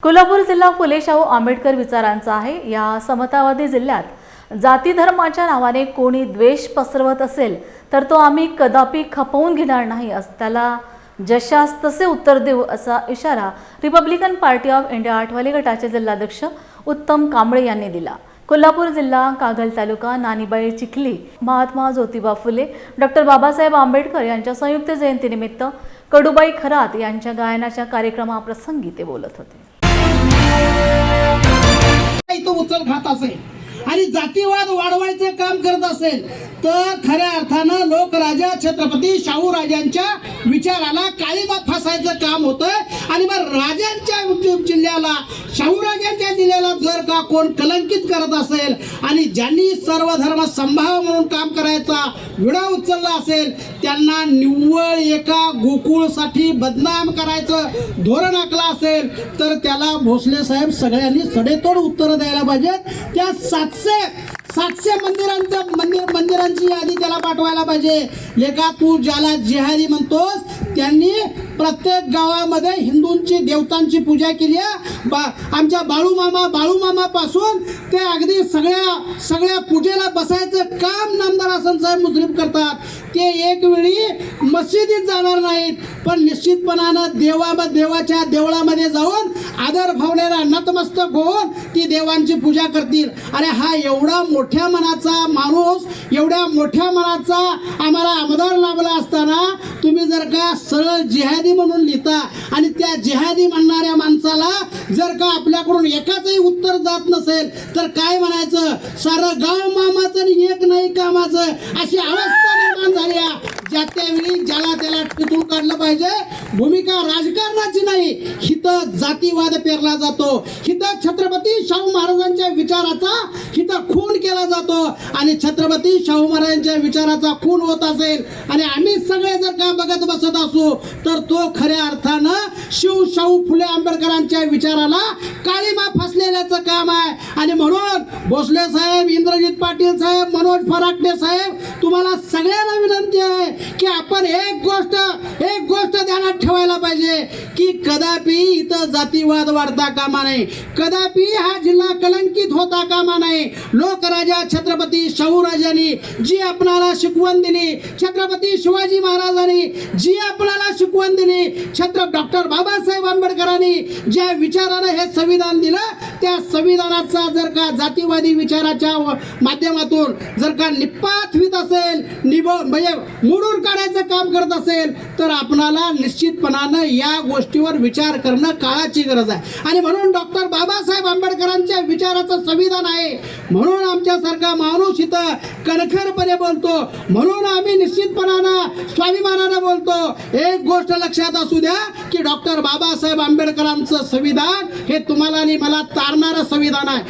कोल्हापूर जिल्हा फुले शाहू आंबेडकर विचारांचा आहे। या समतावादी जिल्ह्यात जाती धर्माच्या नावाने कोणी द्वेष पसरवत असेल तर तो आम्ही कदापि खपवून घेणार नाही, त्याला जशास तसे उत्तर देऊ असा इशारा Republican party of India Athawale गटाचे जिल्हाध्यक्ष उत्तम कांबळे यांनी दिला। कोल्हापूर जिल्हा कागल तालुका नानीबाई चिखली महात्मा ज्योतिबा फुले डॉक्टर बाबासाहेब आंबेडकर यांच्या संयुक्त जयंतीनिमित्त कडूबाई खरात यांच्या गायनाच्या कार्यक्रमाप्रसंगी ते बोलत होते। तो उचल खात असेल आणि जातीवाद वाढवायचं काम करत असेल तर खऱ्या अर्थानं लोकराजा छत्रपती शाहू राजांच्या विचाराला काळीमा फासायचं काम होतं। आणि मग राजांच्या जिल्ह्याला शाहू राजांच्या जिल्ह्याला जर का कोण कलंकित करत असेल आणि ज्यांनी सर्व धर्म संभाव म्हणून काम करायचा विडा उचलला असेल त्यांना निव्वळ एका गोकुळसाठी बदनाम करायचं धोरण आखलं असेल तर त्याला भोसले साहेब सगळ्यांनी सडेतोड उत्तर द्यायला पाहिजेत। त्या 700 मंदिरांची यादी त्याला पाठवायला पाहिजे। लेका तू ज्याला जिहादी म्हणतोस त्यांनी प्रत्येक गावामध्ये हिंदूंची देवतांची पूजा केली आहे। आमच्या बाळूमामा पासून ते अगदी सगळ्या पूजेला बसायचं काम नामदार हसन साहेब मुस्लिम करतात। ते एक वेळी मशिदीत जाणार नाहीत पण निश्चितपणानं देवाच्या देवळामध्ये जाऊन आदर भावनेला नतमस्तक होऊन ती देवांची पूजा करतील। अरे हा एवढा मोठ्या मनाचा माणूस, एवढ्या मोठ्या मनाचा आम्हाला आमदार लाभला असताना तुम्ही जर का सरळ जिहादी म्हणून लिहिता आणि त्या जिहादी म्हणणाऱ्या माणसाला जर का आपल्याकडून एकाचही उत्तर जात नसेल तर काय म्हणायचं, सारं गाव मामाचं आणि एक नाही कामाचं अशी अवस्था निर्माण झाली आहे। ज्या त्यावेळी ज्याला त्याला टिकून काढलं पाहिजे। भूमिका राजकारणाची नाही, हिथं जातीवाद पेरला जातो, हिथं छत्रपती शाहू महाराजांच्या विचाराचा हिथं खून केला जातो आणि छत्रपती शाहू महाराजांच्या विचाराचा खून होत असेल आणि आम्ही सगळे जर का बघत बसत असू तर तो खऱ्या अर्थानं शाहू फुले आंबेडकरांच्या विचाराला काळीमा फासलेल्याचं काम आहे। आणि म्हणून भोसले साहेब, इंद्रजित पाटील साहेब, मनोज फराकटे साहेब, तुम्हाला सगळ्यांना विनंती आहे की आपण एक गोष्ट ध्यानात ठेवायला पाहिजे की कदापि इथं जातीवाद वाढता कामा नये, कदापि हा जिल्हा कलंकित होता कामा नये। लोकराजा छत्रपती शाहू राजांनी जी आपणाला शिकवण दिली, छत्रपती शिवाजी महाराजांनी जी आपल्याला शिकवण दिली, डॉक्टर बाबासाहेब आंबेडकरांनी ज्या विचारानं हे संविधान दिलं त्या संविधानाचा जर का जातीवादी विचाराच्या माध्यमातून जर का निपात होत असेल, म्हणजे मोडून काढायचं काम करत असेल तर आपणाला निश्चितपणानं या गोष्टीवर विचार करणं काळाची गरज आहे। आणि म्हणून डॉक्टर बाबासाहेब आंबेडकरांच्या विचाराचं संविधान आहे म्हणून आमच्यासारखा माणूस इथं कणखरपणे बोलतो, म्हणून आम्ही निश्चितपणानं स्वाभिमानानं बोलतो। एक गोष्ट लक्षात असू द्या की डॉक्टर बाबासाहेब आंबेडकरांचं संविधान हे तुम्हाला आणि मला तारणारं संविधान आहे।